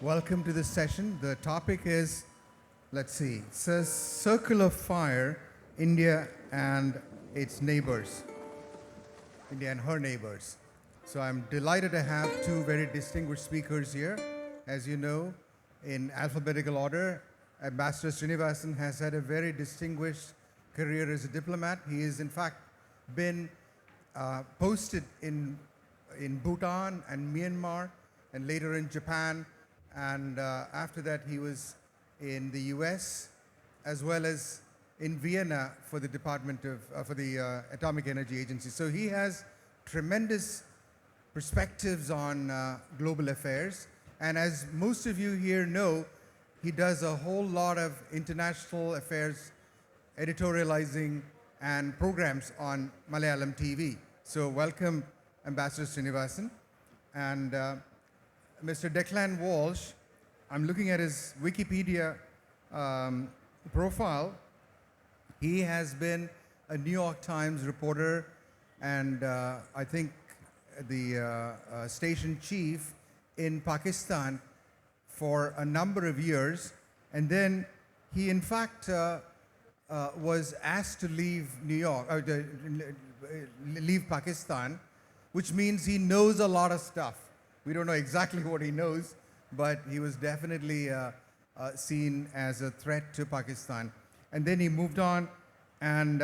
Welcome to this session. The topic is, let's see, it says Circle of Fire, India and its neighbors, India and her neighbors. So I'm delighted to have two very distinguished speakers here. As you know, in alphabetical order, Ambassador Srinivasan has had a very distinguished career as a diplomat. He has in fact been posted in Bhutan and Myanmar and later in Japan. And after that, he was in the US as well as in Vienna for the Department of, for the Atomic Energy Agency. So he has tremendous perspectives on global affairs. And as most of you here know, he does a whole lot of international affairs editorializing and programs on Malayalam TV. So welcome, Ambassador Srinivasan. And Mr. Declan Walsh, I'm looking at his Wikipedia profile. He has been a New York Times reporter and I think the station chief in Pakistan for a number of years. And then he in fact was asked to leave New York, or leave Pakistan, which means he knows a lot of stuff. We don't know exactly what he knows, but he was definitely seen as a threat to Pakistan. And then he moved on, and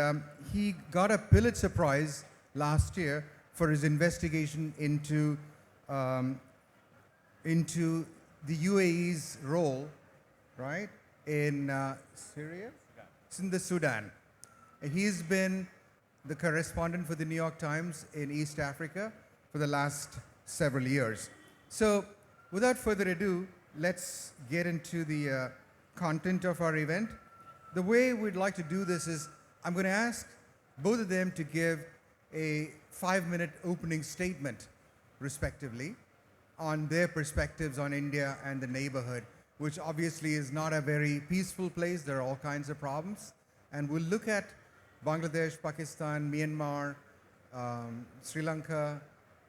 he got a Pulitzer Prize last year for his investigation into the UAE's role, right, in Syria? It's in the Sudan. And he's been the correspondent for the New York Times in East Africa for the last several years. So without further ado, let's get into the content of our event. The way we'd like to do this is I'm going to ask both of them to give a 5-minute opening statement, respectively, on their perspectives on India and the neighborhood, which obviously is not a very peaceful place. There are all kinds of problems. And we'll look at Bangladesh, Pakistan, Myanmar, Sri Lanka,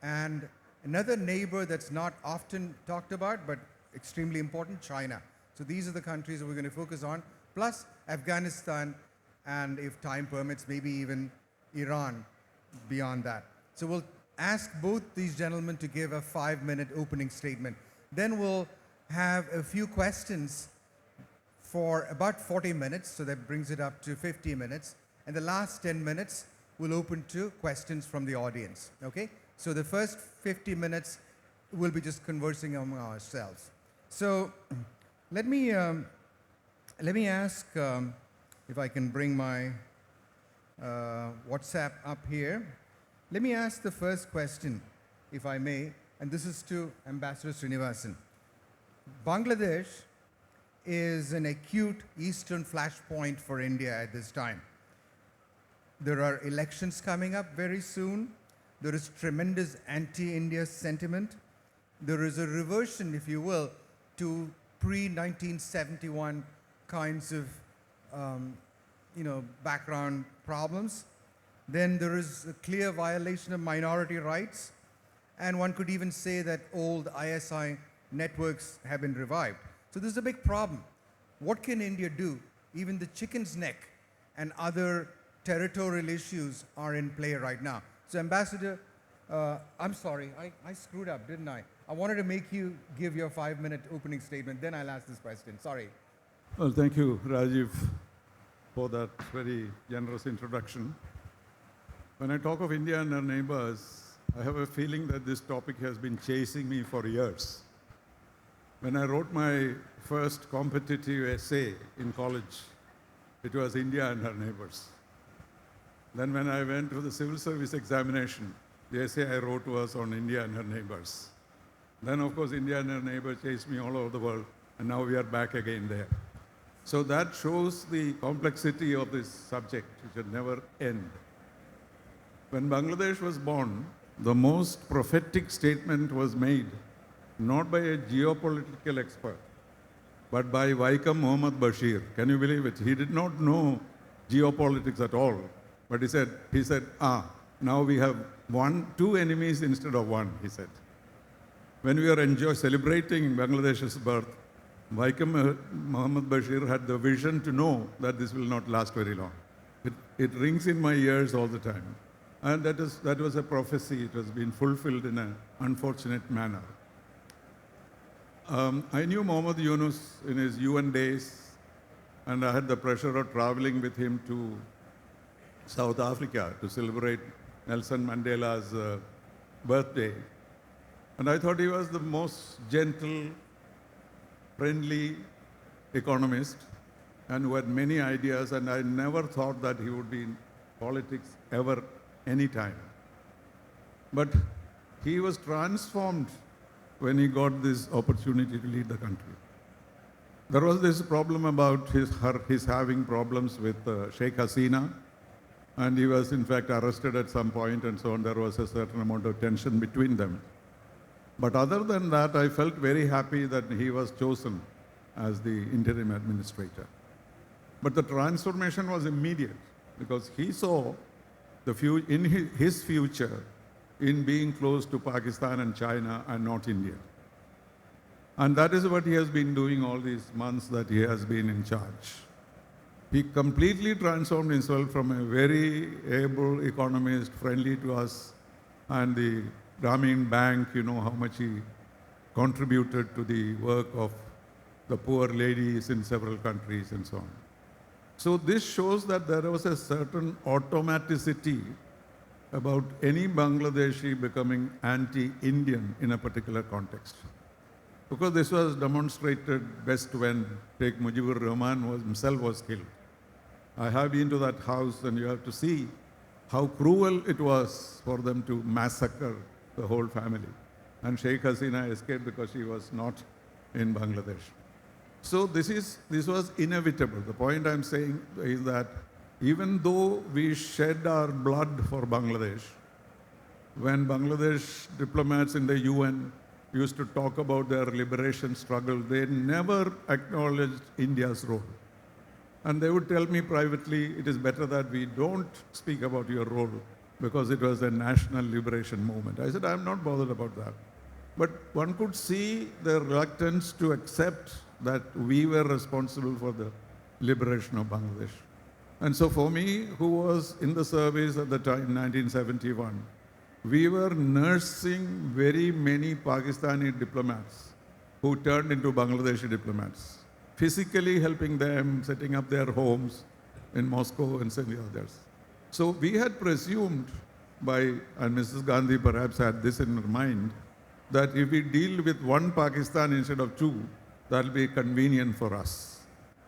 and another neighbor that's not often talked about, but extremely important, China. So these are the countries that we're going to focus on, plus Afghanistan, and if time permits, maybe even Iran beyond that. So we'll ask both these gentlemen to give a 5-minute opening statement. Then we'll have a few questions for about 40 minutes, so that brings it up to 50 minutes. And the last 10 minutes we'll open to questions from the audience, okay? So the first 50 minutes we'll be just conversing among ourselves. So let me ask, if I can bring my WhatsApp up here. Let me ask the first question, if I may, and this is to Ambassador Srinivasan. Bangladesh is an acute eastern flashpoint for India at this time. There are elections coming up very soon. There is tremendous anti-India sentiment. There is a reversion, if you will, to pre-1971 kinds of background problems. Then there is a clear violation of minority rights. And one could even say that old ISI networks have been revived. So this is a big problem. What can India do? Even the chicken's neck and other territorial issues are in play right now. So Ambassador, I'm sorry, I screwed up, didn't I? I wanted to make you give your 5-minute opening statement, then I'll ask this question. Sorry. Well, thank you, Rajeev, for that very generous introduction. When I talk of India and her neighbors, I have a feeling that this topic has been chasing me for years. When I wrote my first competitive essay in college, it was India and her neighbors. Then when I went to the civil service examination, the essay I wrote was on India and her neighbors. Then, of course, India and her neighbors chased me all over the world, and now we are back again there. So that shows the complexity of this subject, which will never end. When Bangladesh was born, the most prophetic statement was made not by a geopolitical expert, but by Vaikom Muhammad Bashir. Can you believe it? He did not know geopolitics at all, but he said, now we have two enemies instead of one, he said. when we were celebrating Bangladesh's birth, Vaikom Muhammad Bashir had the vision to know that this will not last very long. It rings in my ears all the time. And that was a prophecy. It has been fulfilled in an unfortunate manner. I knew Muhammad Yunus in his UN days, and I had the pleasure of traveling with him to South Africa to celebrate Nelson Mandela's birthday. And I thought he was the most gentle, friendly economist and who had many ideas, and I never thought that he would be in politics ever, any time. But he was transformed when he got this opportunity to lead the country. There was this problem about his having problems with Sheikh Hasina, and he was in fact arrested at some point and so on. There was a certain amount of tension between them. But other than that, I felt very happy that he was chosen as the interim administrator. But the transformation was immediate because he saw his future in being close to Pakistan and China and not India. And that is what he has been doing all these months that he has been in charge. He completely transformed himself from a very able economist, friendly to us, and the Grameen Bank, you know how much he contributed to the work of the poor ladies in several countries and so on. So this shows that there was a certain automaticity about any Bangladeshi becoming anti-Indian in a particular context. Because this was demonstrated best when Sheikh Mujibur Rahman himself was killed. I have been to that house and you have to see how cruel it was for them to massacre the whole family. And Sheikh Hasina escaped because she was not in Bangladesh. So this was inevitable. The point I'm saying is that even though we shed our blood for Bangladesh, when Bangladesh diplomats in the UN used to talk about their liberation struggle, they never acknowledged India's role. And they would tell me privately, it is better that we don't speak about your role because it was a national liberation movement. I said, I'm not bothered about that. But one could see the reluctance to accept that we were responsible for the liberation of Bangladesh. And so for me, who was in the service at the time, 1971, we were nursing very many Pakistani diplomats who turned into Bangladeshi diplomats, physically helping them, setting up their homes in Moscow and several others. So we had presumed and Mrs. Gandhi perhaps had this in her mind, that if we deal with one Pakistan instead of two, that will be convenient for us.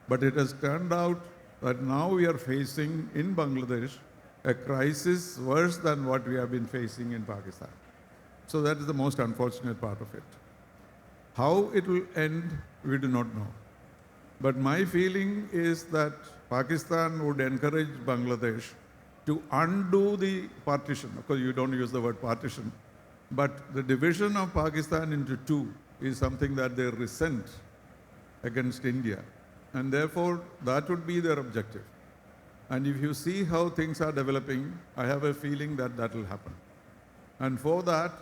But it has turned out that now we are facing in Bangladesh a crisis worse than what we have been facing in Pakistan. So that is the most unfortunate part of it. How it will end, we do not know. But my feeling is that Pakistan would encourage Bangladesh to undo the partition. Of course, you don't use the word partition, but the division of Pakistan into two is something that they resent against India. And therefore, that would be their objective. And if you see how things are developing, I have a feeling that that will happen. And for that,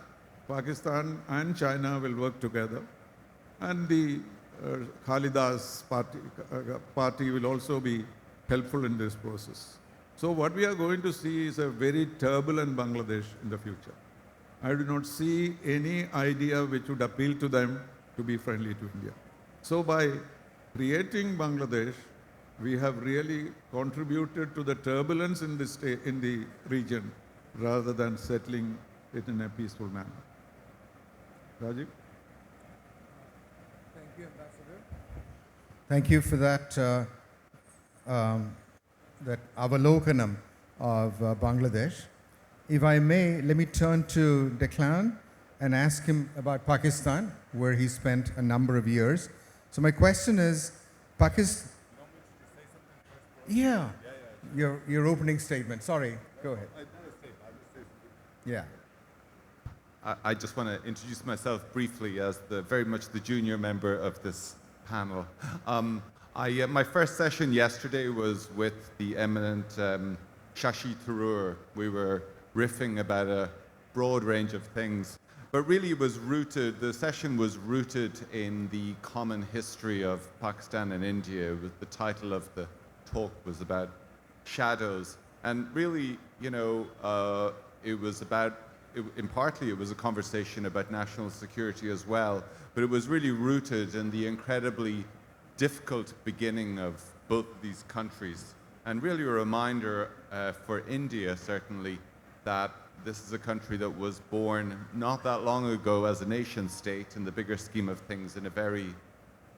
Pakistan and China will work together. And the Khalida's party will also be helpful in this process. So what we are going to see is a very turbulent Bangladesh in the future. I do not see any idea which would appeal to them to be friendly to India. So by creating Bangladesh, we have really contributed to the turbulence in the region rather than settling it in a peaceful manner. Rajeev? Thank you, Ambassador. Thank you for that that avalokanam of Bangladesh. If I may, let me turn to Declan and ask him about Pakistan, where he spent a number of years. So my question is, Pakistan... Yeah, your opening statement. Sorry, go ahead. Yeah. I just want to introduce myself briefly as very much the junior member of this panel. My first session yesterday was with the eminent Shashi Tharoor. We were riffing about a broad range of things. But really it was rooted, the session was rooted in the common history of Pakistan and India. The title of the talk was about shadows. And really, it was about, partly it was a conversation about national security as well, but it was really rooted in the incredibly difficult beginning of both of these countries. And really a reminder for India, certainly, that this is a country that was born not that long ago as a nation state in the bigger scheme of things in a very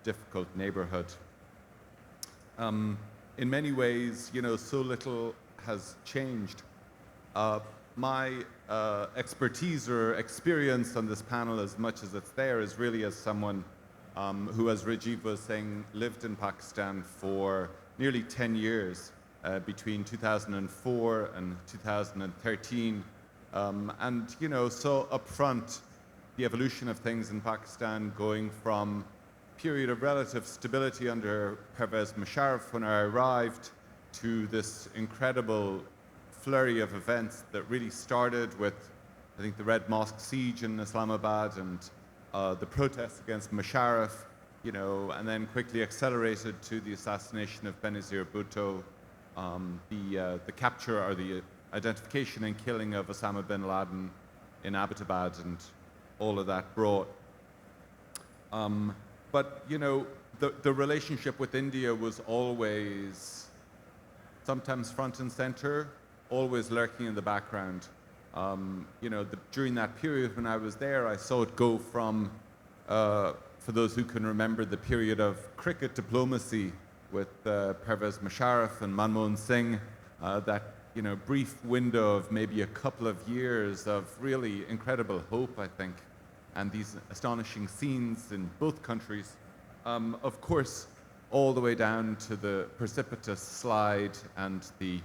difficult neighborhood. In many ways, so little has changed. My expertise or experience on this panel, as much as it's there, is really as someone who, as Rajeev was saying, lived in Pakistan for nearly 10 years, between 2004 and 2013. And, saw up front the evolution of things in Pakistan, going from a period of relative stability under Pervez Musharraf when I arrived to this incredible flurry of events that really started with, I think, the Red Mosque siege in Islamabad and the protests against Musharraf, and then quickly accelerated to the assassination of Benazir Bhutto, the capture or the identification and killing of Osama bin Laden in Abbottabad, and all of that brought. But, the relationship with India was always sometimes front and center, always lurking in the background. During that period when I was there, I saw it go from, for those who can remember, the period of cricket diplomacy with Pervez Musharraf and Manmohan Singh, that brief window of maybe a couple of years of really incredible hope, I think, and these astonishing scenes in both countries. Of course, all the way down to the precipitous slide and the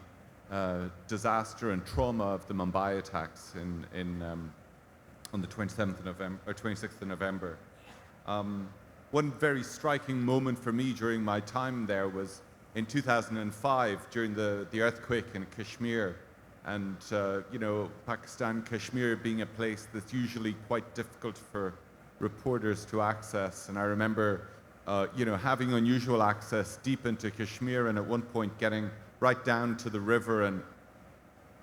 disaster and trauma of the Mumbai attacks on the 27th of November or 26th of November. One very striking moment for me during my time there was in 2005 during the earthquake in Kashmir, and Pakistan, Kashmir being a place that's usually quite difficult for reporters to access. And I remember having unusual access deep into Kashmir, and at one point getting right down to the river and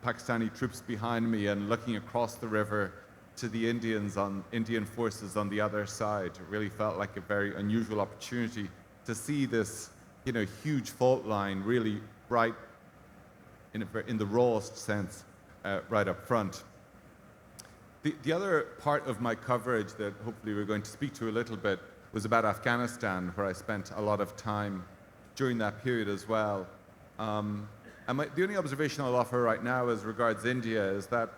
Pakistani troops behind me, and looking across the river to the Indian forces on the other side. It really felt like a very unusual opportunity to see this huge fault line really right in the rawest sense right up front. The other part of my coverage that hopefully we're going to speak to a little bit was about Afghanistan, where I spent a lot of time during that period as well. And the only observation I'll offer right now as regards India is that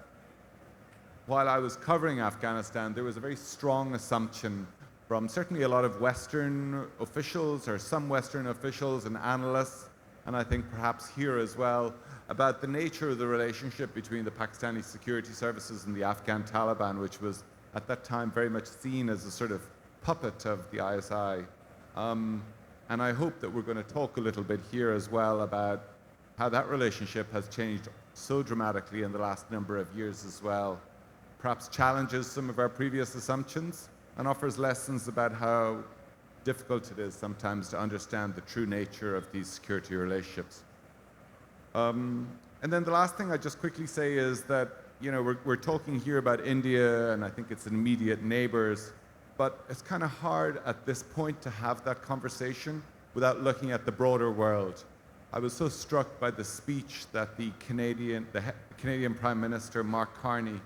while I was covering Afghanistan, there was a very strong assumption from certainly a lot of Western officials, or some Western officials and analysts, and I think perhaps here as well, about the nature of the relationship between the Pakistani security services and the Afghan Taliban, which was at that time very much seen as a sort of puppet of the ISI. And I hope that we're going to talk a little bit here as well about how that relationship has changed so dramatically in the last number of years as well. Perhaps challenges some of our previous assumptions and offers lessons about how difficult it is sometimes to understand the true nature of these security relationships. And then the last thing I'd just quickly say is that we're talking here about India, and I think it's immediate neighbors, but it's kind of hard at this point to have that conversation without looking at the broader world. I was so struck by the speech that the Canadian Prime Minister Mark Carney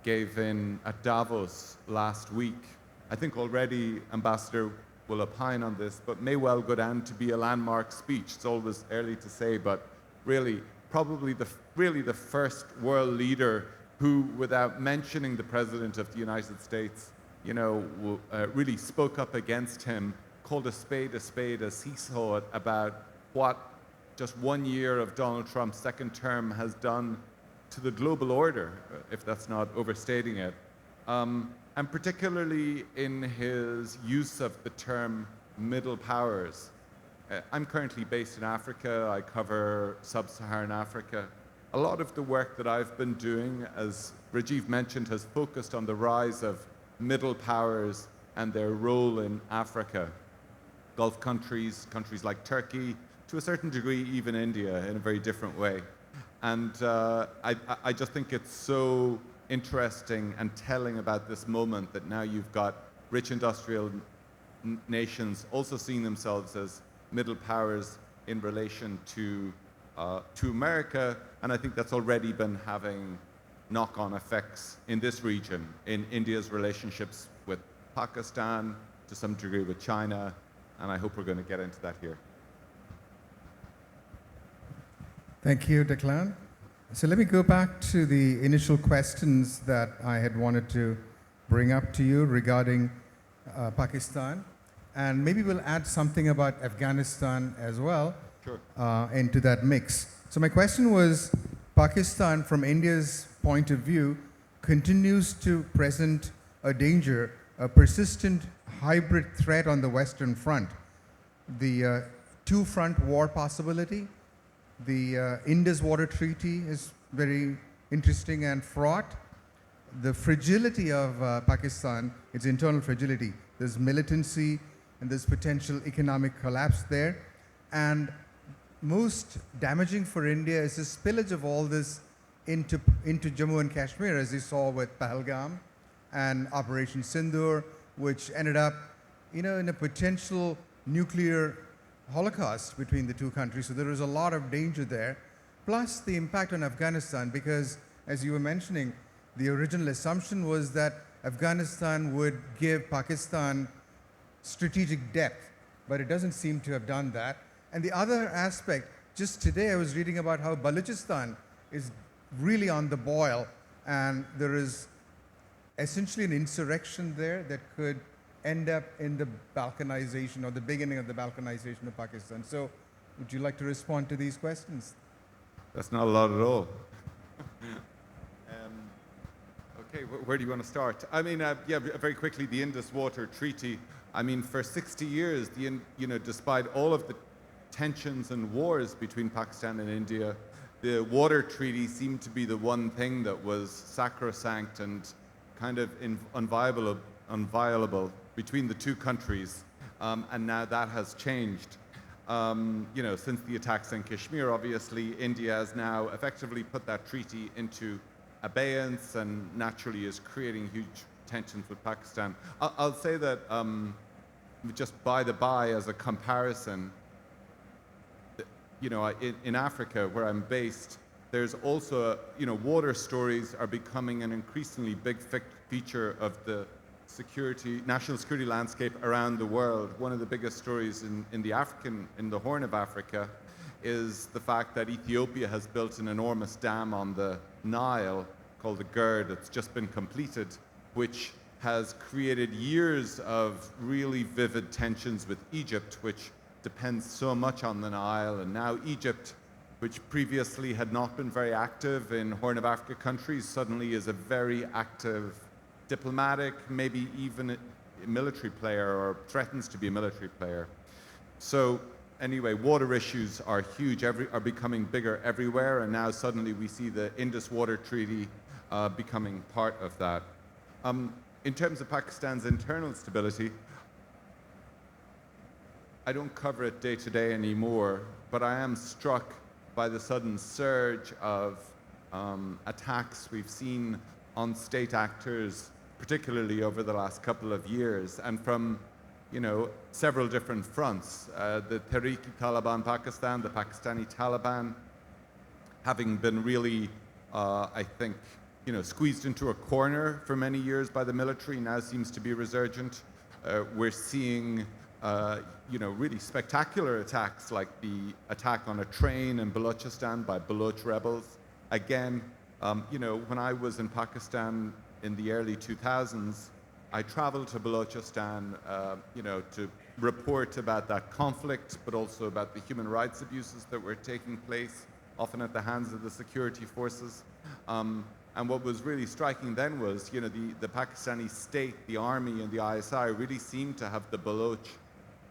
gave at Davos last week. I think already Ambassador will opine on this, but may well go down to be a landmark speech. It's always early to say, but really, probably the first world leader who, without mentioning the President of the United States, really spoke up against him, called a spade as he saw it, about what just 1 year of Donald Trump's second term has done to the global order, if that's not overstating it. And particularly in his use of the term middle powers. I'm currently based in Africa. I cover sub-Saharan Africa. A lot of the work that I've been doing, as Rajeev mentioned, has focused on the rise of middle powers and their role in Africa. Gulf countries, countries like Turkey, to a certain degree even India in a very different way. And I just think it's so interesting and telling about this moment that now you've got rich industrial nations also seeing themselves as middle powers in relation to America, and I think that's already been having knock-on effects in this region, in India's relationships with Pakistan, to some degree with China, and I hope we're going to get into that here. Thank you, Declan. So let me go back to the initial questions that I had wanted to bring up to you regarding Pakistan. And maybe we'll add something about Afghanistan as well. Sure. Into that mix. So my question was, Pakistan, from India's point of view, continues to present a danger, a persistent hybrid threat on the Western Front. The two-front war possibility, the Indus Water Treaty is very interesting and fraught. The fragility of Pakistan, its internal fragility, there's militancy and there's potential economic collapse there. And most damaging for India is the spillage of all this into Jammu and Kashmir, as you saw with Pahalgam and Operation Sindoor, which ended up, in a potential nuclear holocaust between the two countries. So there is a lot of danger there. Plus the impact on Afghanistan, because as you were mentioning, the original assumption was that Afghanistan would give Pakistan strategic depth, but it doesn't seem to have done that. And the other aspect, just today I was reading about how Balochistan is really on the boil, and there is essentially an insurrection there that could end up in the balkanization or the beginning of the balkanization of Pakistan. So would you like to respond to these questions? That's not a lot at all. Okay, where do you want to start? I mean, yeah, very quickly, the Indus Water Treaty. I mean, for 60 years, despite all of the tensions and wars between Pakistan and India, the water treaty seemed to be the one thing that was sacrosanct and kind of unviolable between the two countries, and now that has changed. Since the attacks in Kashmir, obviously, India has now effectively put that treaty into abeyance and naturally is creating huge tensions with Pakistan. I'll say that, just by the by, as a comparison, in Africa, where I'm based, there's also, water stories are becoming an increasingly big feature of the national security landscape around the world. One of the biggest stories in the Horn of Africa is the fact that Ethiopia has built an enormous dam on the Nile called the GERD. It's just been completed, which has created years of really vivid tensions with Egypt, which depends so much on the Nile. And now Egypt, which previously had not been very active in Horn of Africa countries, suddenly is a very active diplomatic, maybe even a military player, or threatens to be a military player. So anyway, water issues are huge, are becoming bigger everywhere, and now suddenly we see the Indus Water Treaty becoming part of that. In terms of Pakistan's internal stability, I don't cover it day to day anymore, but I am struck by the sudden surge of attacks we've seen on state actors, particularly over the last couple of years, and from several different fronts. The Tehreek-e-Taliban Pakistan, the Pakistani Taliban, having been really, I think, squeezed into a corner for many years by the military, now seems to be resurgent. We're seeing really spectacular attacks, like the attack on a train in Balochistan by Baloch rebels. Again, when I was in Pakistan in the early 2000s, I traveled to Balochistan, to report about that conflict, but also about the human rights abuses that were taking place, often at the hands of the security forces. And what was really striking then was, the Pakistani state, the army and the ISI really seemed to have the Baloch,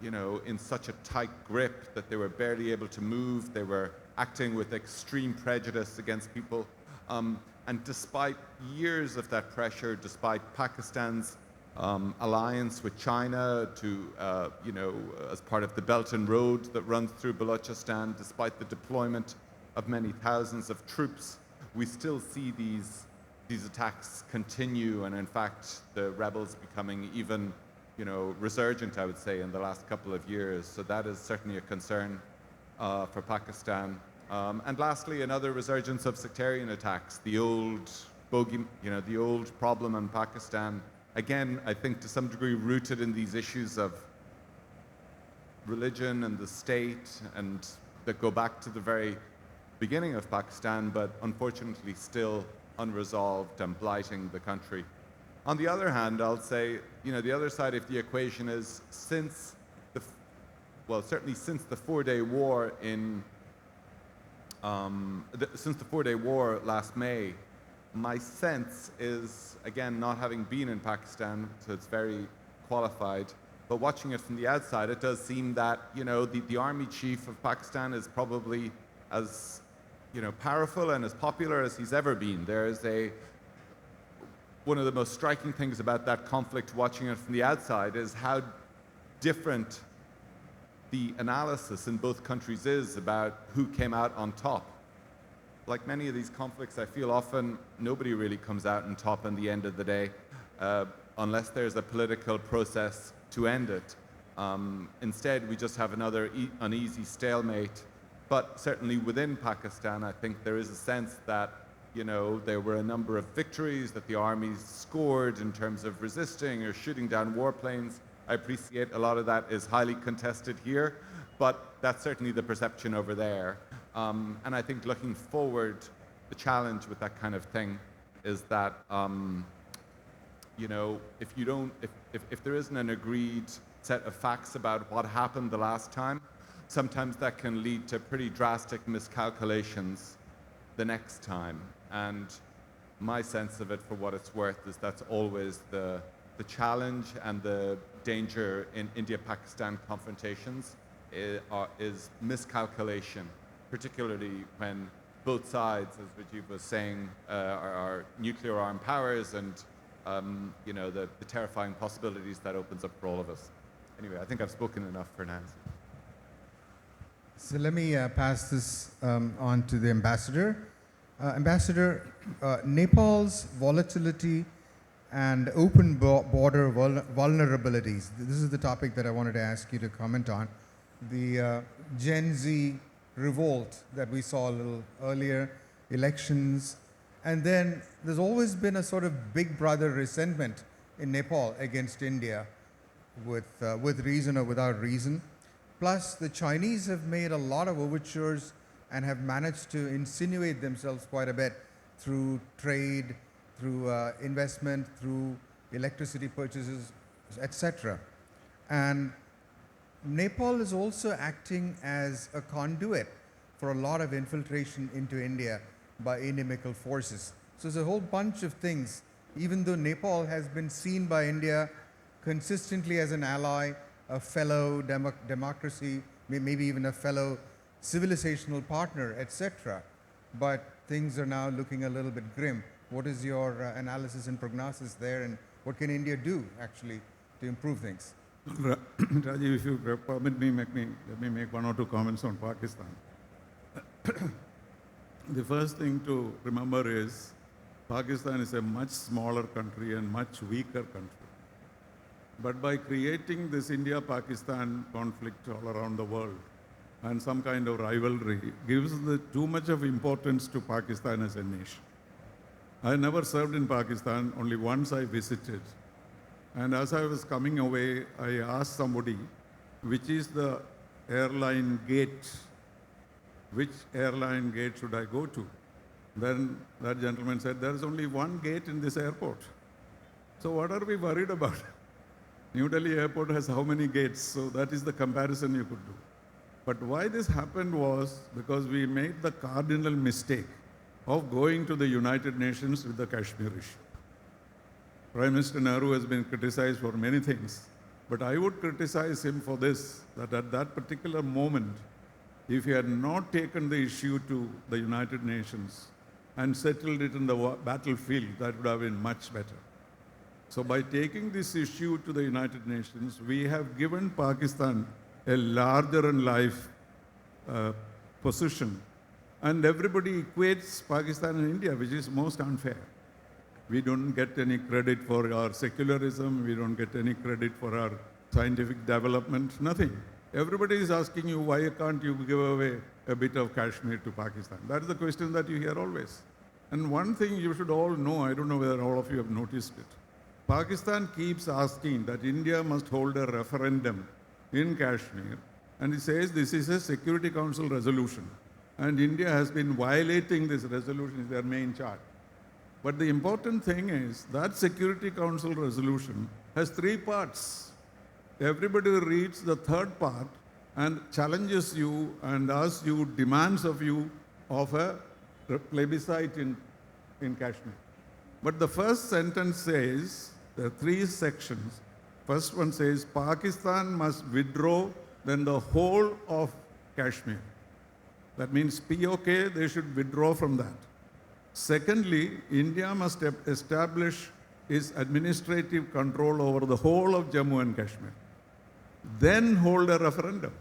in such a tight grip that they were barely able to move. They were acting with extreme prejudice against people. And despite years of that pressure, despite Pakistan's alliance with China to, as part of the Belt and Road that runs through Balochistan, despite the deployment of many thousands of troops, we still see these attacks continue, and in fact, the rebels becoming even, resurgent, I would say, in the last couple of years. So that is certainly a concern for Pakistan. And lastly, another resurgence of sectarian attacks, the old bogey, the old problem in Pakistan. Again, I think to some degree rooted in these issues of religion and the state, and that go back to the very beginning of Pakistan, but unfortunately still unresolved and blighting the country. On the other hand, I'll say, the other side of the equation is since the 4-day war since the 4-day war last May, my sense is, again, not having been in Pakistan, so it's very qualified, but watching it from the outside, it does seem that, the army chief of Pakistan is probably as, powerful and as popular as he's ever been. One of the most striking things about that conflict, watching it from the outside, is how different the analysis in both countries is about who came out on top. Like many of these conflicts, I feel often nobody really comes out on top in the end of the day, unless there's a political process to end it. Instead, we just have another uneasy stalemate. But certainly within Pakistan, I think there is a sense that, there were a number of victories that the armies scored in terms of resisting or shooting down warplanes. I appreciate a lot of that is highly contested here, but that's certainly the perception over there. And I think looking forward, the challenge with that kind of thing is that, if there isn't an agreed set of facts about what happened the last time, sometimes that can lead to pretty drastic miscalculations the next time. And my sense of it, for what it's worth, is that's always the challenge and the danger in India-Pakistan confrontations is miscalculation, particularly when both sides, as Rajeev was saying, are nuclear armed powers, and the terrifying possibilities that opens up for all of us. Anyway, I think I've spoken enough for now. So let me pass this on to the ambassador. Ambassador, Nepal's volatility and open border vulnerabilities. This is the topic that I wanted to ask you to comment on. The Gen Z revolt that we saw a little earlier, elections, and then there's always been a sort of big brother resentment in Nepal against India, with reason or without reason. Plus, the Chinese have made a lot of overtures and have managed to insinuate themselves quite a bit through trade, through investment, through electricity purchases, etc. And Nepal is also acting as a conduit for a lot of infiltration into India by inimical forces. So there's a whole bunch of things. Even though Nepal has been seen by India consistently as an ally, a fellow democracy, maybe even a fellow civilizational partner, etc. But things are now looking a little bit grim. What is your analysis and prognosis there, and what can India do actually to improve things? Rajeev, if you permit me, let me make one or two comments on Pakistan. The first thing to remember is Pakistan is a much smaller country and much weaker country. But by creating this India-Pakistan conflict all around the world and some kind of rivalry gives too much of importance to Pakistan as a nation. I never served in Pakistan, only once I visited. And as I was coming away, I asked somebody, which is the airline gate? Which airline gate should I go to? Then that gentleman said, there is only one gate in this airport. So what are we worried about? New Delhi airport has how many gates? So that is the comparison you could do. But why this happened was because we made the cardinal mistake of going to the United Nations with the Kashmir issue. Prime Minister Nehru has been criticized for many things, but I would criticize him for this, that at that particular moment, if he had not taken the issue to the United Nations and settled it in the battlefield, that would have been much better. So by taking this issue to the United Nations, we have given Pakistan a larger in life position. And everybody equates Pakistan and India, which is most unfair. We don't get any credit for our secularism. We don't get any credit for our scientific development, nothing. Everybody is asking you, why can't you give away a bit of Kashmir to Pakistan? That is the question that you hear always. And one thing you should all know, I don't know whether all of you have noticed it. Pakistan keeps asking that India must hold a referendum in Kashmir, and it says this is a Security Council resolution. And India has been violating this resolution, is their main charge. But the important thing is that Security Council resolution has 3 parts. Everybody reads the 3rd part and challenges you and asks you, demands of you of a plebiscite in Kashmir. But the first sentence says, there are 3 sections. First one says, Pakistan must withdraw then the whole of Kashmir. That means POK, they should withdraw from that. Secondly, India must establish its administrative control over the whole of Jammu and Kashmir. Then hold a referendum.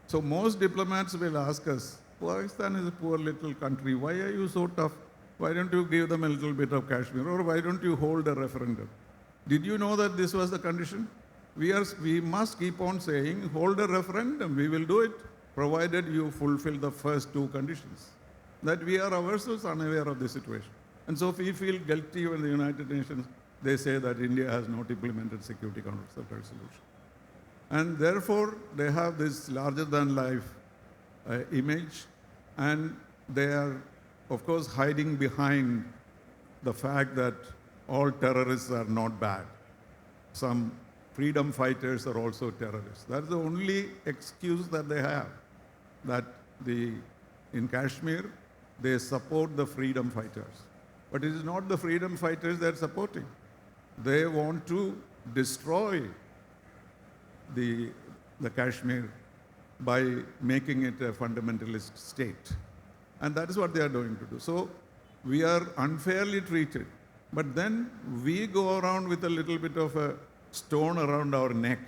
So most diplomats will ask us, Pakistan is a poor little country. Why are you so tough? Why don't you give them a little bit of Kashmir? Or why don't you hold a referendum? Did you know that this was the condition? We must keep on saying, hold a referendum. We will do it, provided you fulfill the first 2 conditions. That we are ourselves unaware of the situation. And so if we feel guilty when the United Nations, they say that India has not implemented Security Council resolution. And therefore, they have this larger-than-life image, and they are, of course, hiding behind the fact that all terrorists are not bad. Some freedom fighters are also terrorists. That's the only excuse that they have, that in Kashmir, they support the freedom fighters. But it is not the freedom fighters they're supporting. They want to destroy the Kashmir by making it a fundamentalist state. And that is what they are going to do. So we are unfairly treated. But then we go around with a little bit of a stone around our neck,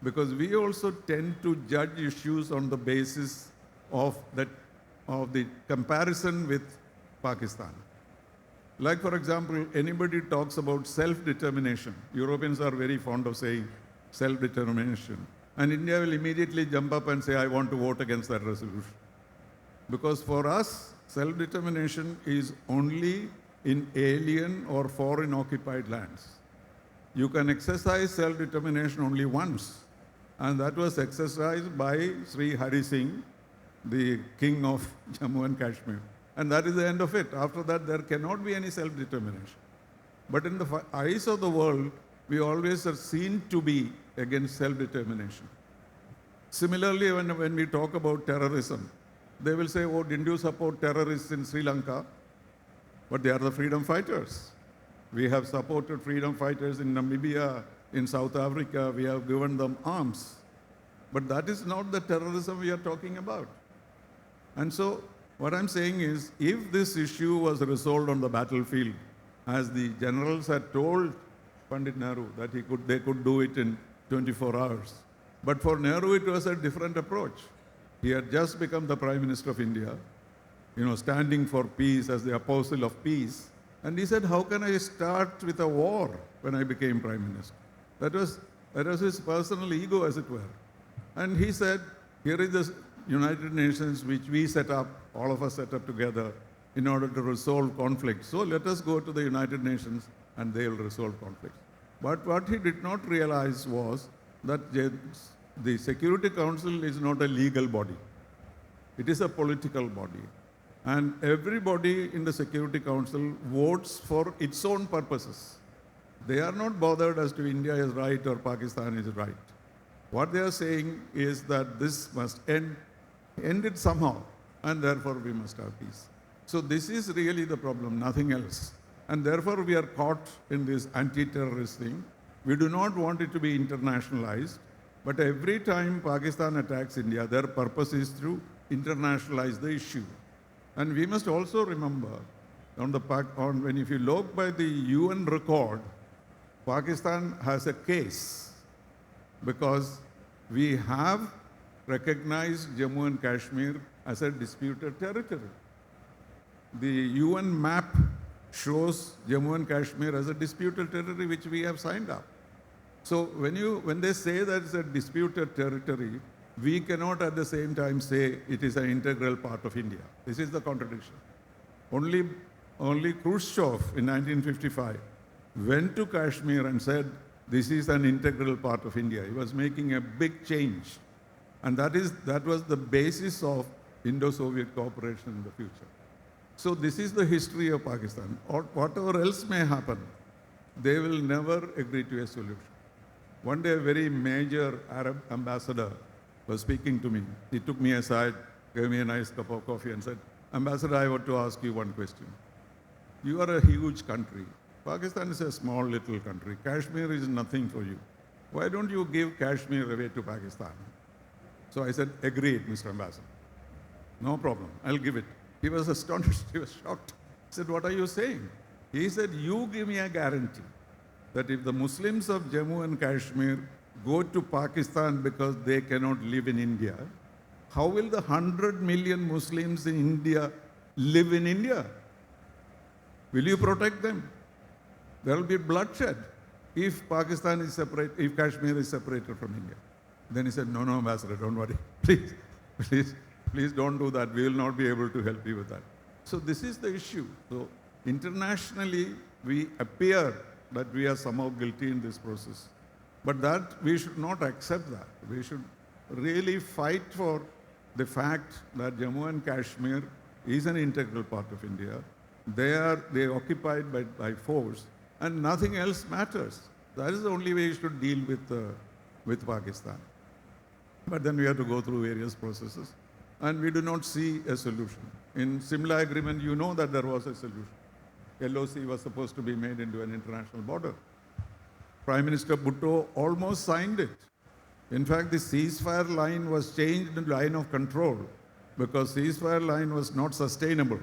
because we also tend to judge issues on the basis of the comparison with Pakistan. Like, for example, anybody talks about self-determination. Europeans are very fond of saying self-determination. And India will immediately jump up and say, I want to vote against that resolution. Because for us, self-determination is only in alien or foreign occupied lands. You can exercise self-determination only once. And that was exercised by Sri Hari Singh, the king of Jammu and Kashmir. And that is the end of it. After that, there cannot be any self-determination. But in the eyes of the world, we always are seen to be against self-determination. Similarly, when we talk about terrorism, they will say, oh, didn't you support terrorists in Sri Lanka? But they are the freedom fighters. We have supported freedom fighters in Namibia, in South Africa. We have given them arms. But that is not the terrorism we are talking about. And so what I'm saying is, if this issue was resolved on the battlefield, as the generals had told Pandit Nehru that they could do it in 24 hours. But for Nehru, it was a different approach. He had just become the Prime Minister of India, standing for peace as the apostle of peace. And he said, how can I start with a war when I became Prime Minister? That was his personal ego, as it were. And he said, here is the United Nations, which we set up, all of us set up together, in order to resolve conflicts. So let us go to the United Nations and they will resolve conflicts. But what he did not realize was that the Security Council is not a legal body. It is a political body. And everybody in the Security Council votes for its own purposes. They are not bothered as to India is right or Pakistan is right. What they are saying is that this must end it somehow, and therefore we must have peace. So this is really the problem, nothing else. And therefore we are caught in this anti-terrorist thing. We do not want it to be internationalized, but every time Pakistan attacks India, their purpose is to internationalize the issue. And we must also remember, if you look by the UN record, Pakistan has a case because we have recognized Jammu and Kashmir as a disputed territory. The UN map shows Jammu and Kashmir as a disputed territory which we have signed up. So when they say that it's a disputed territory, we cannot at the same time say it is an integral part of India. This is the contradiction. Only Khrushchev in 1955 went to Kashmir and said, this is an integral part of India. He was making a big change. And that was the basis of Indo-Soviet cooperation in the future. So this is the history of Pakistan. Or whatever else may happen, they will never agree to a solution. One day a very major Arab ambassador was speaking to me. He took me aside, gave me a nice cup of coffee and said, Ambassador, I want to ask you one question. You are a huge country. Pakistan is a small little country. Kashmir is nothing for you. Why don't you give Kashmir away to Pakistan? So I said, agreed, Mr. Ambassador. No problem, I'll give it. He was astonished, he was shocked. I said, what are you saying? He said, you give me a guarantee that if the Muslims of Jammu and Kashmir go to Pakistan because they cannot live in India, how will the 100 million Muslims in India live in India? Will you protect them? There will be bloodshed if Pakistan is separate, if Kashmir is separated from India. Then he said, no, Ambassador, don't worry. Please don't do that. We will not be able to help you with that. So this is the issue. So internationally, we appear that we are somehow guilty in this process. But that, we should not accept that. We should really fight for the fact that Jammu and Kashmir is an integral part of India. They are occupied by force, and nothing else matters. That is the only way you should deal with Pakistan. But then we have to go through various processes, and we do not see a solution. In Simla Agreement, you know that there was a solution. LOC was supposed to be made into an international border. Prime Minister Bhutto almost signed it. In fact, the ceasefire line was changed into line of control because ceasefire line was not sustainable.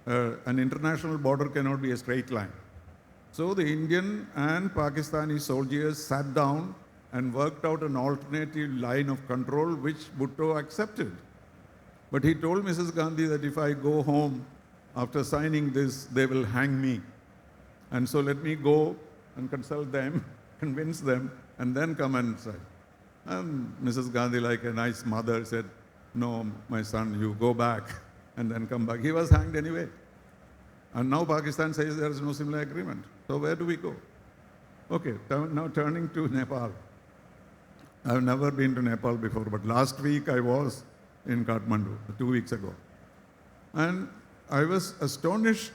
An international border cannot be a straight line. So the Indian and Pakistani soldiers sat down and worked out an alternative line of control which Bhutto accepted. But he told Mrs. Gandhi that if I go home after signing this, they will hang me. And so let me go and consult them, convince them, and then come and say. And Mrs. Gandhi, like a nice mother, said, no, my son, you go back and then come back. He was hanged anyway. And now Pakistan says there is no similar agreement. So where do we go? Okay, now turning to Nepal. I've never been to Nepal before, but last week I was in Kathmandu, 2 weeks ago. And I was astonished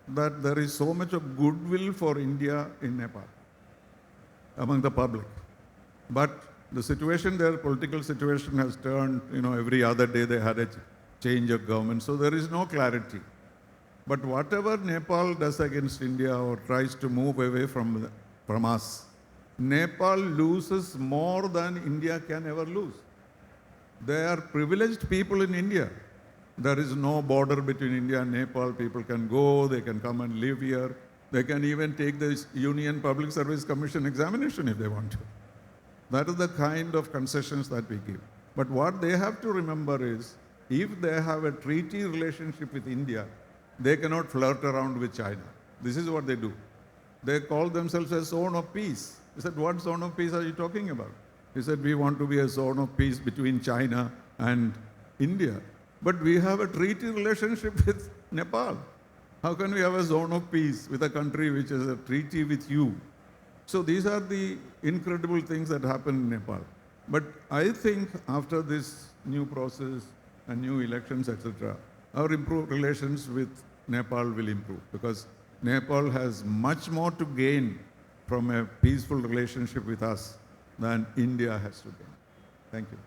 that there is so much of goodwill for India in Nepal among the public. But the situation there, political situation has turned, every other day they had a change of government, so there is no clarity. But whatever Nepal does against India or tries to move away from us, Nepal loses more than India can ever lose. They are privileged people in India. There is no border between India and Nepal. People can go, they can come and live here. They can even take the Union Public Service Commission examination if they want to. That is the kind of concessions that we give. But what they have to remember is, if they have a treaty relationship with India, they cannot flirt around with China. This is what they do. They call themselves a zone of peace. He said, what zone of peace are you talking about? He said, we want to be a zone of peace between China and India. But we have a treaty relationship with Nepal. How can we have a zone of peace with a country which has a treaty with you? So these are the incredible things that happen in Nepal. But I think after this new process and new elections, etc., our improved relations with Nepal will improve, because Nepal has much more to gain from a peaceful relationship with us than India has to gain. Thank you.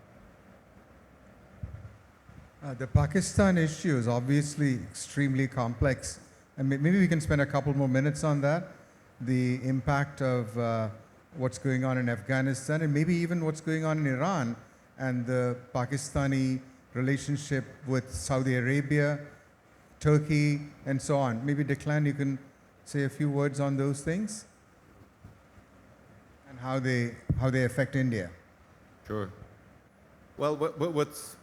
The Pakistan issue is obviously extremely complex, and maybe we can spend a couple more minutes on that. The impact of what's going on in Afghanistan, and maybe even what's going on in Iran, and the Pakistani relationship with Saudi Arabia, Turkey, and so on. Maybe Declan, you can say a few words on those things? how they affect India. Sure. Well, what's,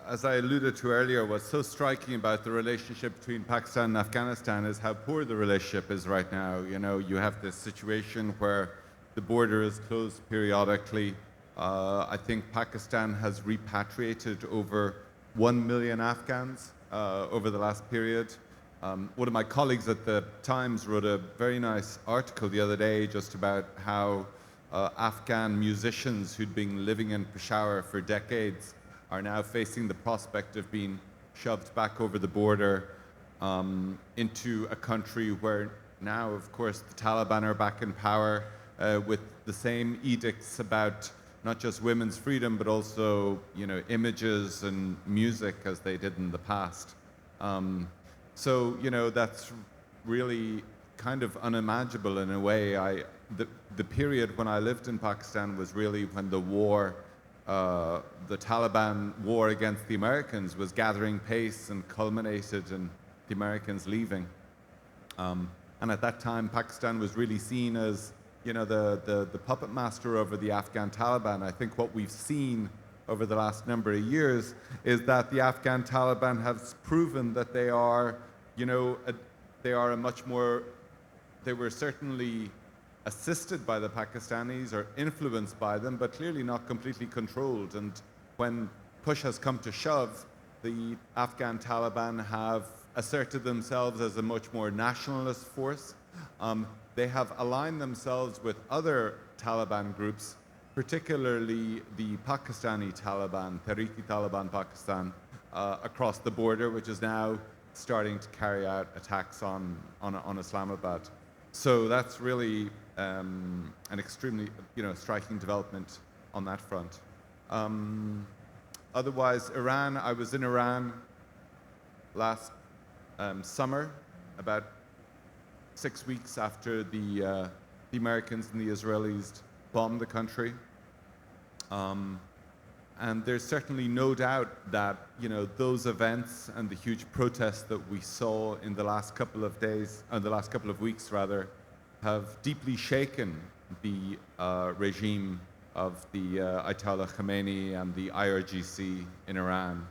as I alluded to earlier, what's so striking about the relationship between Pakistan and Afghanistan is how poor the relationship is right now. You know, you have this situation where the border is closed periodically. I think Pakistan has repatriated over 1 million Afghans over the last period. One of my colleagues at the Times wrote a very nice article the other day just about how Afghan musicians who'd been living in Peshawar for decades are now facing the prospect of being shoved back over the border into a country where now, of course, the Taliban are back in power with the same edicts about not just women's freedom, but also, you know, images and music as they did in the past. So, you know, that's really kind of unimaginable in a way. The period when I lived in Pakistan was really when the war, the Taliban war against the Americans was gathering pace and culminated in the Americans leaving. And at that time, Pakistan was really seen as, you know, the puppet master over the Afghan Taliban. I think what we've seen over the last number of years is that the Afghan Taliban has proven that they are, you know, they are a much more, they were certainly assisted by the Pakistanis or influenced by them, but clearly not completely controlled. And when push has come to shove, the Afghan Taliban have asserted themselves as a much more nationalist force. They have aligned themselves with other Taliban groups, particularly the Pakistani Taliban, Tehrik-i-Taliban Pakistan, across the border, which is now starting to carry out attacks on Islamabad. So that's really an extremely, you know, striking development on that front. Otherwise, Iran, I was in Iran last summer, about 6 weeks after the Americans and the Israelis bombed the country. And there's certainly no doubt that, you know, those events and the huge protests that we saw in the last couple of days, the last couple of weeks rather, have deeply shaken the regime of the Ayatollah Khamenei and the IRGC in Iran,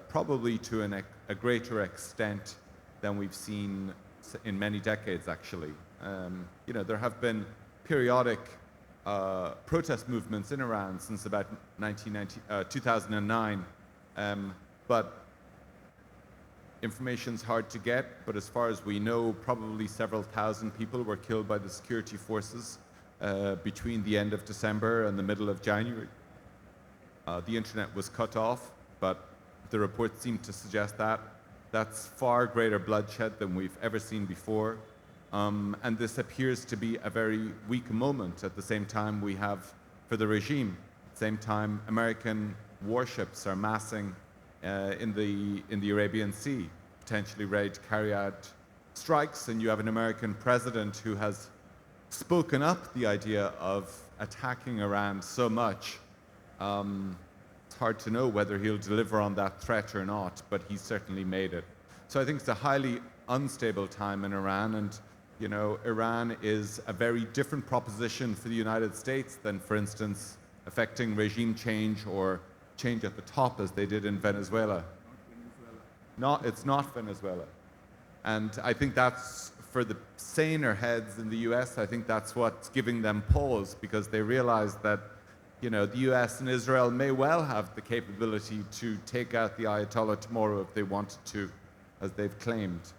probably to a greater extent than we've seen in many decades, actually. You know, there have been periodic protest movements in Iran since about 2009, but information's hard to get, but as far as we know, probably several thousand people were killed by the security forces between the end of December and the middle of January. The internet was cut off, but the reports seem to suggest that that's far greater bloodshed than we've ever seen before. And this appears to be a very weak moment. At the same time, we have, for the regime, at the same time, American warships are massing in the Arabian Sea, potentially ready to carry out strikes, and you have an American president who has spoken up the idea of attacking Iran so much. It's hard to know whether he'll deliver on that threat or not, but he's certainly made it. So I think it's a highly unstable time in Iran, and you know, Iran is a very different proposition for the United States than, for instance, affecting regime change or change at the top as they did in Venezuela. It's not Venezuela. And I think that's, for the saner heads in the US, I think that's what's giving them pause, because they realize that, you know, the US and Israel may well have the capability to take out the Ayatollah tomorrow if they wanted to, as they've claimed.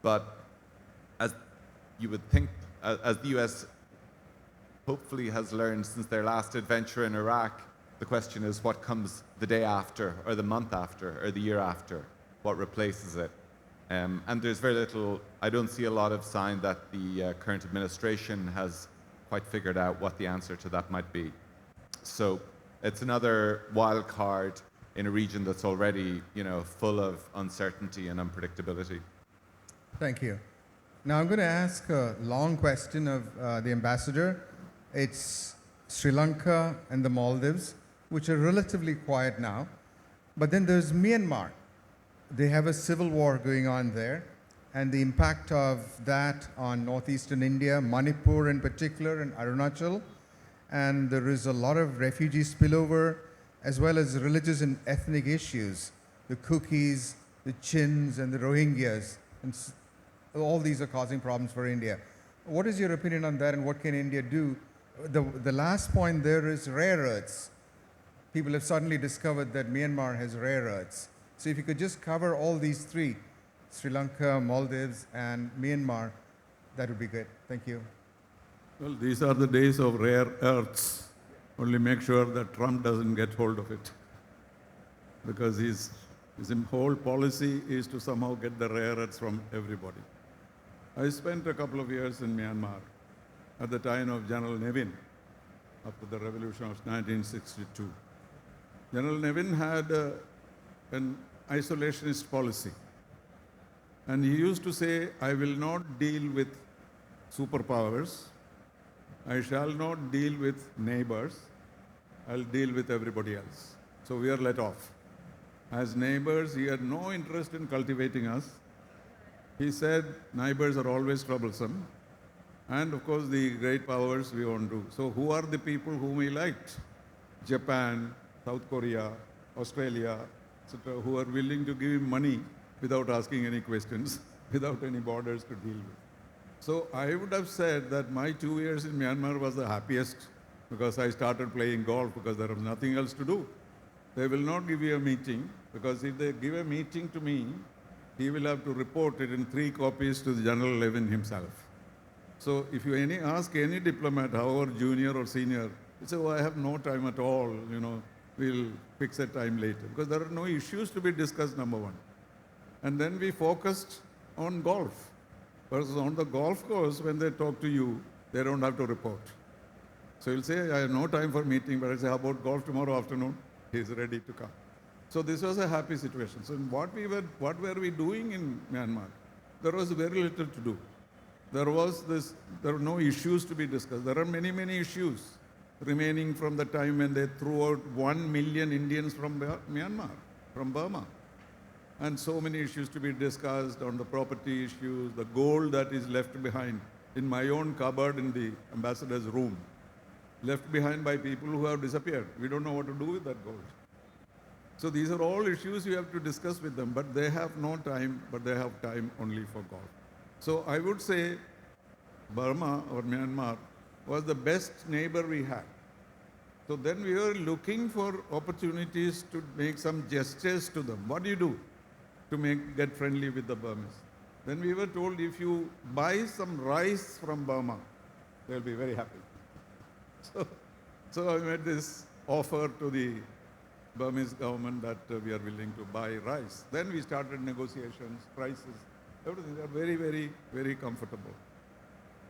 But as you would think, as the US hopefully has learned since their last adventure in Iraq, the question is what comes the day after, or the month after, or the year after? What replaces it? And there's very little, I don't see a lot of sign that the current administration has quite figured out what the answer to that might be. So it's another wild card in a region that's already, you know, full of uncertainty and unpredictability. Thank you. Now I'm going to ask a long question of the ambassador. It's Sri Lanka and the Maldives, which are relatively quiet now. But then there's Myanmar. They have a civil war going on there, and the impact of that on northeastern India, Manipur in particular, and Arunachal. and there is a lot of refugee spillover, as well as religious and ethnic issues. The Kukis, the Chins, and the Rohingyas, and all these are causing problems for India. What is your opinion on that, and what can India do? The last point there is rare earths. People have suddenly discovered that Myanmar has rare earths. So if you could just cover all these three, Sri Lanka, Maldives, and Myanmar, that would be good. Thank you. Well, these are the days of rare earths. Only make sure that Trump doesn't get hold of it. Because his whole policy is to somehow get the rare earths from everybody. I spent a couple of years in Myanmar at the time of General Nevin, after the revolution of 1962. General Nevin had an isolationist policy. And he used to say, I will not deal with superpowers. I shall not deal with neighbors. I'll deal with everybody else. So we are let off. As neighbors, he had no interest in cultivating us. He said, neighbors are always troublesome. And of course, the great powers we won't do. So who are the people whom he liked? Japan, South Korea, Australia, etc., who are willing to give him money without asking any questions, without any borders to deal with. So I would have said that my 2 years in Myanmar was the happiest because I started playing golf because there was nothing else to do. They will not give you a meeting because if they give a meeting to me, he will have to report it in 3 copies to the General Levin himself. So if you ask any diplomat, however junior or senior, they say, oh, I have no time at all, we'll fix a time later. Because there are no issues to be discussed, number one. And then we focused on golf. Because on the golf course, when they talk to you, they don't have to report. So you'll say, I have no time for meeting, but I say, how about golf tomorrow afternoon? He's ready to come. So this was a happy situation. So what were we doing in Myanmar? There was very little to do. There were no issues to be discussed. There are many, many issues remaining from the time when they threw out 1 million Indians from Myanmar, from Burma. And so many issues to be discussed on the property issues, the gold that is left behind in my own cupboard in the ambassador's room, left behind by people who have disappeared. We don't know what to do with that gold. So these are all issues you have to discuss with them, but they have no time, but they have time only for golf. So I would say Burma or Myanmar was the best neighbor we had. So then we were looking for opportunities to make some gestures to them. What do you do to get friendly with the Burmese? Then we were told if you buy some rice from Burma, they'll be very happy. So I made this offer to the Burmese government that we are willing to buy rice. Then we started negotiations, prices, everything. They are very, very, very comfortable.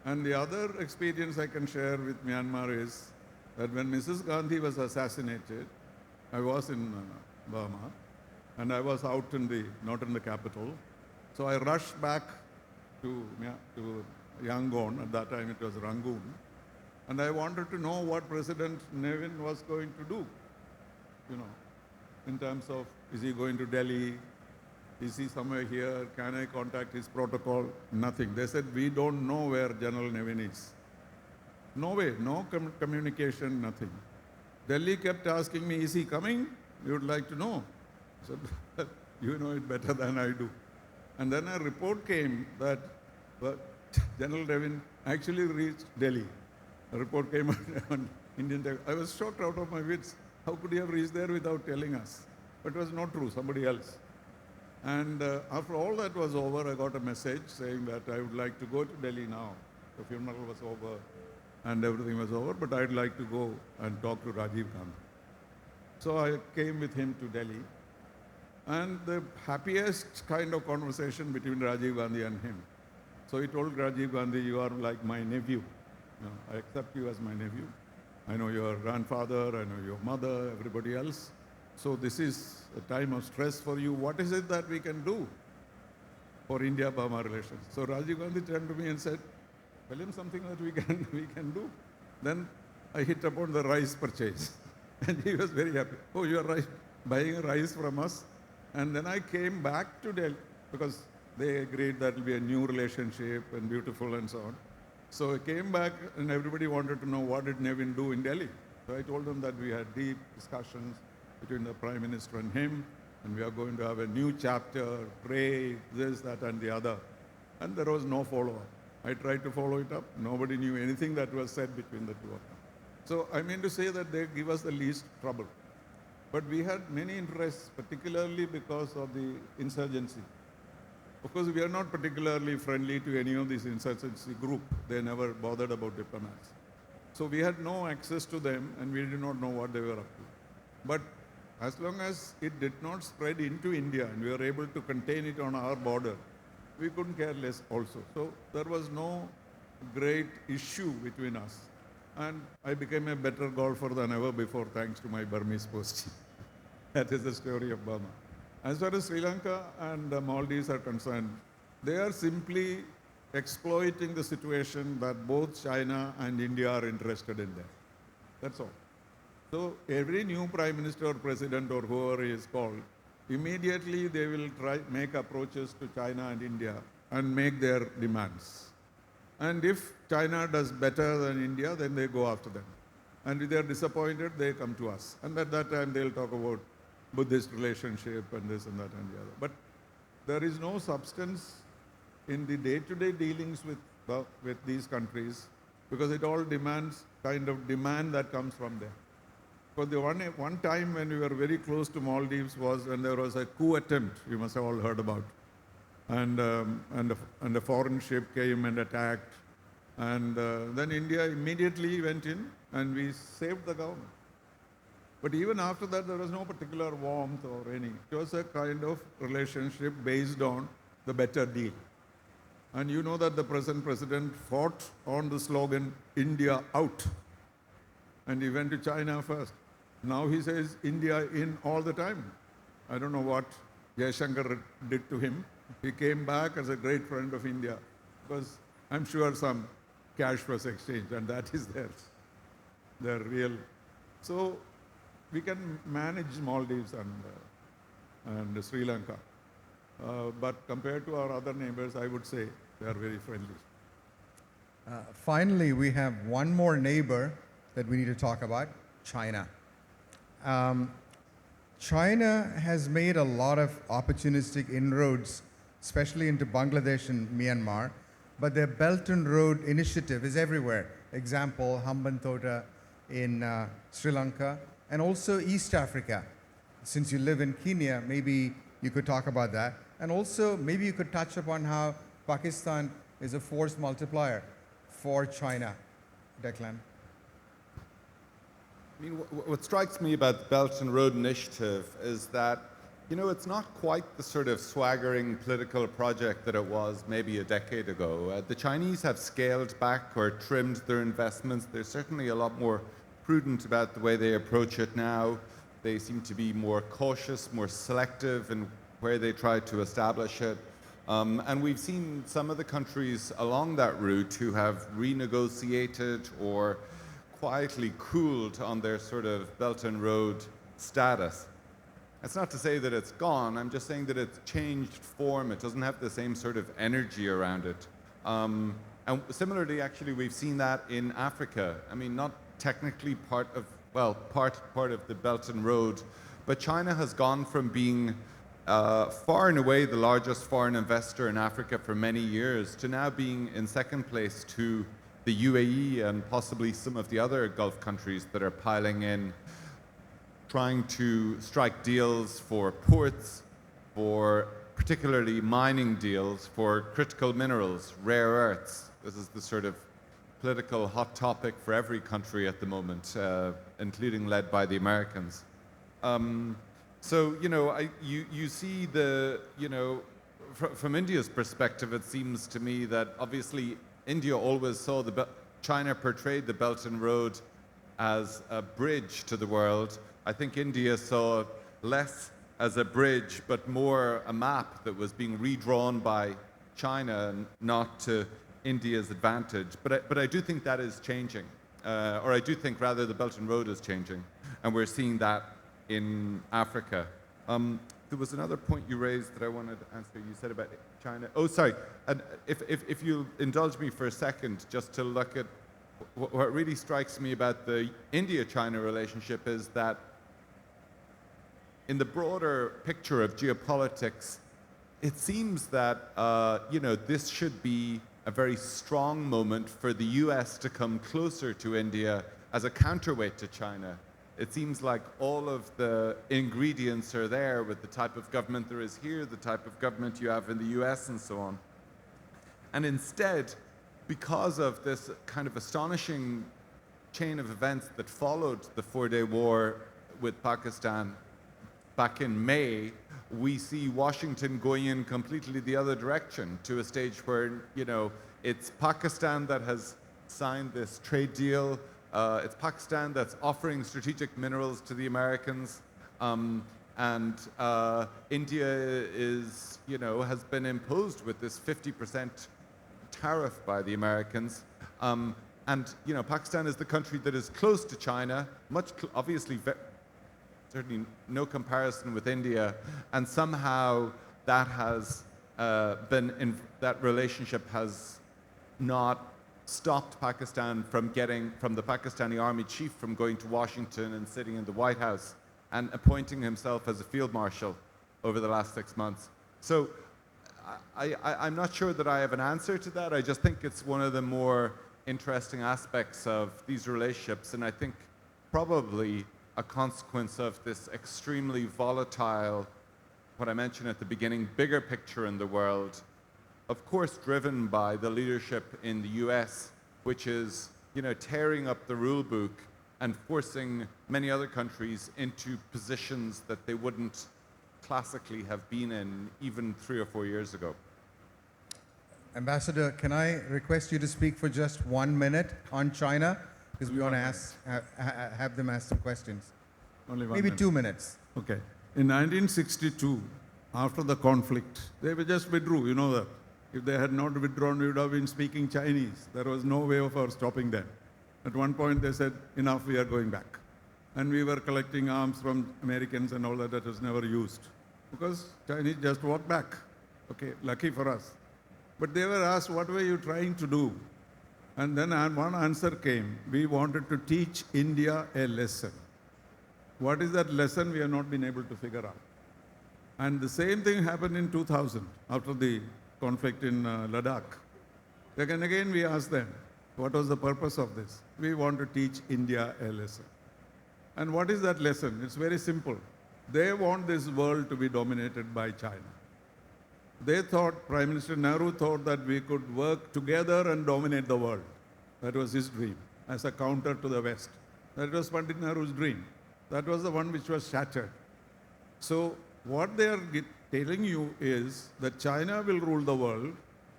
And the other experience I can share with Myanmar is that when Mrs. Gandhi was assassinated, I was in Burma, and I was out not in the capital. So I rushed back to Yangon. At that time it was Rangoon. And I wanted to know what President Nevin was going to do, in terms of, is he going to Delhi? Is he somewhere here? Can I contact his protocol? Nothing. They said, we don't know where General Nevin is. No way, no communication, nothing. Delhi kept asking me, is he coming? We would like to know. I said, you know it better than I do. And then a report came that General Nevin actually reached Delhi. A report came on Indian Tech. I was shocked out of my wits. How could he have reached there without telling us? But it was not true, somebody else. And after all that was over, I got a message saying that I would like to go to Delhi now. The funeral was over and everything was over, but I'd like to go and talk to Rajiv Gandhi. So I came with him to Delhi. And the happiest kind of conversation between Rajiv Gandhi and him. So he told Rajiv Gandhi, you are like my nephew. I accept you as my nephew. I know your grandfather, I know your mother, everybody else. So this is a time of stress for you. What is it that we can do for India-Burma relations? So Rajiv Gandhi turned to me and said, tell him something that we can do. Then I hit upon the rice purchase. And he was very happy. Oh, you are buying a rice from us? And then I came back to Delhi because they agreed that will be a new relationship and beautiful and so on. So I came back and everybody wanted to know what did Nevin do in Delhi. So I told them that we had deep discussions between the Prime Minister and him, and we are going to have a new chapter, pray, this, that, and the other. And there was no follow-up. I tried to follow it up. Nobody knew anything that was said between the two of them. So I mean to say that they give us the least trouble. But we had many interests, particularly because of the insurgency. Of course, we are not particularly friendly to any of these insurgency group. They never bothered about diplomats. So we had no access to them, and we did not know what they were up to. But as long as it did not spread into India, and we were able to contain it on our border, we couldn't care less also. So there was no great issue between us. And I became a better golfer than ever before, thanks to my Burmese posting. That is the story of Burma. As far as Sri Lanka and the Maldives are concerned, they are simply exploiting the situation that both China and India are interested in there. That's all. So every new prime minister or president or whoever is called, immediately they will make approaches to China and India and make their demands. And if China does better than India, then they go after them. And if they are disappointed, they come to us. And at that time, they'll talk about Buddhist relationship and this and that and the other. But there is no substance in the day-to-day dealings with these countries, because it all demands kind of demand that comes from there. For the one time when we were very close to Maldives was when there was a coup attempt, you must have all heard about. And a foreign ship came and attacked. And then India immediately went in and we saved the government. But even after that, there was no particular warmth or any. It was a kind of relationship based on the better deal. And you know that the present president fought on the slogan, India out. And he went to China first. Now he says India in all the time. I don't know what Jaishankar did to him. He came back as a great friend of India because I'm sure some cash was exchanged, and that is their real. So we can manage Maldives and Sri Lanka. But compared to our other neighbors, I would say they are very friendly. Finally, we have one more neighbor that we need to talk about, China. China has made a lot of opportunistic inroads, especially into Bangladesh and Myanmar, but their Belt and Road initiative is everywhere. Example, Hambantota in Sri Lanka, and also East Africa. Since you live in Kenya, maybe you could talk about that. And also, maybe you could touch upon how Pakistan is a force multiplier for China. Declan. I mean, what strikes me about the Belt and Road Initiative is that, you know, it's not quite the sort of swaggering political project that it was maybe a decade ago. The Chinese have scaled back or trimmed their investments. They're certainly a lot more prudent about the way they approach it now. They seem to be more cautious, more selective in where they try to establish it. And we've seen some of the countries along that route who have renegotiated or quietly cooled on their sort of Belt and Road status. That's not to say that it's gone, I'm just saying that it's changed form. It doesn't have the same sort of energy around it. And similarly, actually, we've seen that in Africa. I mean, not technically part of the Belt and Road, but China has gone from being far and away the largest foreign investor in Africa for many years to now being in second place to the UAE and possibly some of the other Gulf countries that are piling in, trying to strike deals for ports, for particularly mining deals, for critical minerals, rare earths. This is the sort of political hot topic for every country at the moment, including led by the Americans. So, you know, you see from India's perspective, it seems to me that obviously India always saw China portrayed the Belt and Road as a bridge to the world. I think India saw it less as a bridge, but more a map that was being redrawn by China, and not to India's advantage. But I do think that is changing, or I do think rather the Belt and Road is changing, and we're seeing that in Africa. There was another point you raised that I wanted to answer. You said about China. Oh, sorry. And if you indulge me for a second, just to look at what really strikes me about the India-China relationship is that in the broader picture of geopolitics, it seems that this should be a very strong moment for the US to come closer to India as a counterweight to China. It seems like all of the ingredients are there with the type of government there is here, the type of government you have in the US, and so on. And instead, because of this kind of astonishing chain of events that followed the four-day war with Pakistan back in May, we see Washington going in completely the other direction to a stage where, it's Pakistan that has signed this trade deal. It's Pakistan that's offering strategic minerals to the Americans. And India is, has been imposed with this 50% tariff by the Americans. Pakistan is the country that is close to China, obviously certainly no comparison with India, and somehow that has that relationship has not stopped Pakistan from the Pakistani army chief from going to Washington and sitting in the White House and appointing himself as a field marshal over the last 6 months. So I'm not sure that I have an answer to that. I just think it's one of the more interesting aspects of these relationships, and I think probably a consequence of this extremely volatile, what I mentioned at the beginning, bigger picture in the world, of course driven by the leadership in the US, which is, tearing up the rule book and forcing many other countries into positions that they wouldn't classically have been in even 3 or 4 years ago. Ambassador, can I request you to speak for just 1 minute on China? Because we want to have them ask some questions. Only 1 Maybe minute. 2 minutes. Okay. In 1962, after the conflict, they just withdrew, you know that. If they had not withdrawn, we would have been speaking Chinese. There was no way of our stopping them. At one point, they said, enough, we are going back. And we were collecting arms from Americans and all that was never used. Because Chinese just walked back. Okay, lucky for us. But they were asked, what were you trying to do? And then one answer came, we wanted to teach India a lesson. What is that lesson? We have not been able to figure out. And the same thing happened in 2000, after the conflict in Ladakh. Again, we asked them, what was the purpose of this? We want to teach India a lesson. And what is that lesson? It's very simple. They want this world to be dominated by China. They thought, Prime Minister Nehru thought that we could work together and dominate the world. That was his dream, as a counter to the West. That was Pandit Nehru's dream. That was the one which was shattered. So what they are telling you is that China will rule the world.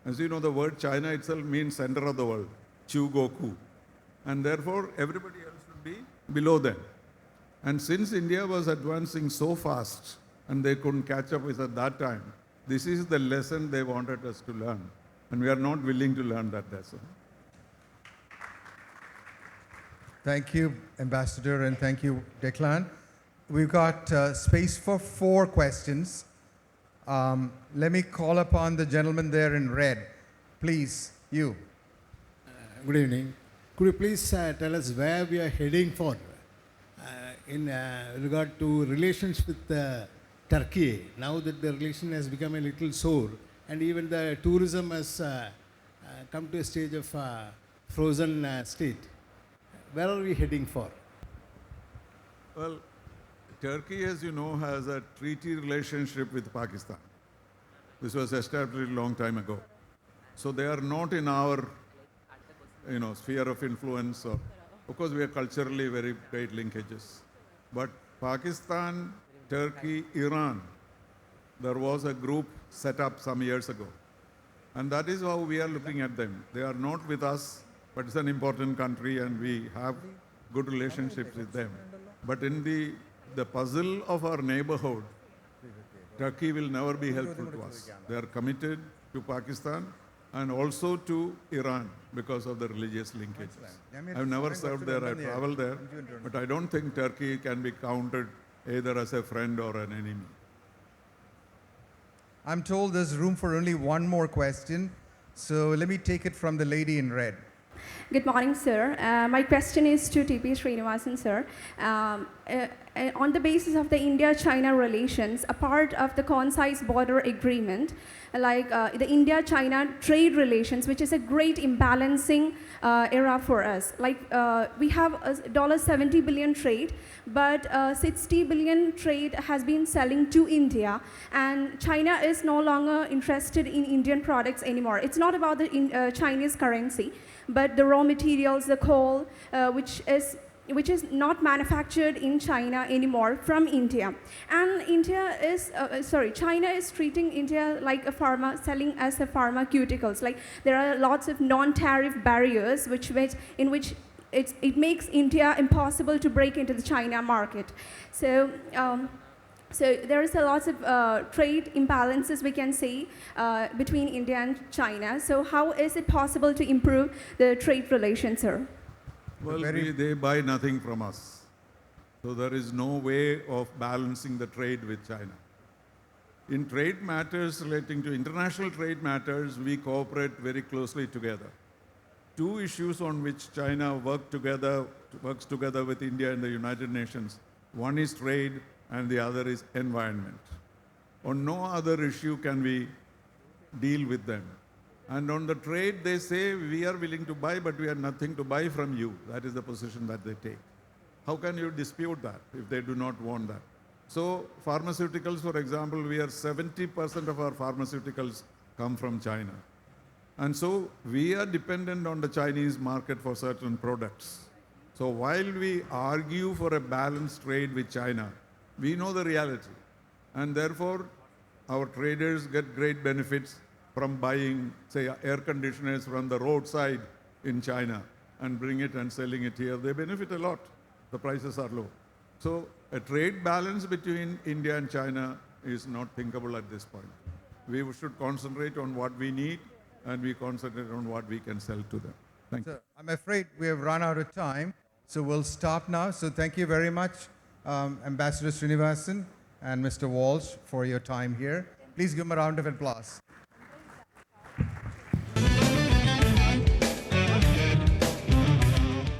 As you know, the word China itself means center of the world, Chu Goku. And therefore, everybody else should be below them. And since India was advancing so fast, and they couldn't catch up with at that time, this is the lesson they wanted us to learn. And we are not willing to learn that lesson. Thank you, Ambassador, and thank you, Declan. We've got space for 4 questions. Let me call upon the gentleman there in red. Please, you. Good evening. Could you please tell us where we are heading for in regard to relations with Turkey, now that the relation has become a little sore, and even the tourism has come to a stage of frozen state. Where are we heading for? Well, Turkey, as you know, has a treaty relationship with Pakistan. This was established a long time ago. So they are not in our, sphere of influence. Of course, we are culturally very great linkages. But Pakistan, Turkey, Iran, there was a group set up some years ago. And that is how we are looking at them. They are not with us, but it's an important country and we have good relationships with them. But in the puzzle of our neighborhood, Turkey will never be helpful to us. They are committed to Pakistan and also to Iran because of the religious linkages. I've never served there, I traveled there, but I don't think Turkey can be counted either as a friend or an enemy. I'm told there's room for only one more question. So let me take it from the lady in red. Good morning, sir. My question is to TP Srinivasan, sir. On the basis of the India-China relations, a part of the concise border agreement, like the India-China trade relations, which is a great imbalancing era for us. Like we have a $70 billion trade, but 60 billion trade has been selling to India, and China is no longer interested in Indian products anymore. It's not about the Chinese currency, but the raw materials, the coal, which is not manufactured in China anymore from India. And China is treating India like a selling as a pharmaceuticals. Like there are lots of non-tariff barriers in which it makes India impossible to break into the China market. So there is a lot of trade imbalances, we can say, between India and China. So how is it possible to improve the trade relations, sir? Well, they buy nothing from us. So there is no way of balancing the trade with China. In trade matters relating to international trade matters, we cooperate very closely together. Two issues on which China works together with India and the United Nations. One is trade and the other is environment. On no other issue can we deal with them. And on the trade, they say, we are willing to buy, but we have nothing to buy from you. That is the position that they take. How can you dispute that if they do not want that? So pharmaceuticals, for example, 70% of our pharmaceuticals come from China. And so we are dependent on the Chinese market for certain products. So while we argue for a balanced trade with China, we know the reality. And therefore, our traders get great benefits from buying, say, air conditioners from the roadside in China and bring it and selling it here. They benefit a lot. The prices are low. So a trade balance between India and China is not thinkable at this point. We should concentrate on what we need, and we concentrate on what we can sell to them. Thank you. So I'm afraid we have run out of time, so we'll stop now. So thank you very much, Ambassador Srinivasan and Mr. Walsh, for your time here. Please give them a round of applause.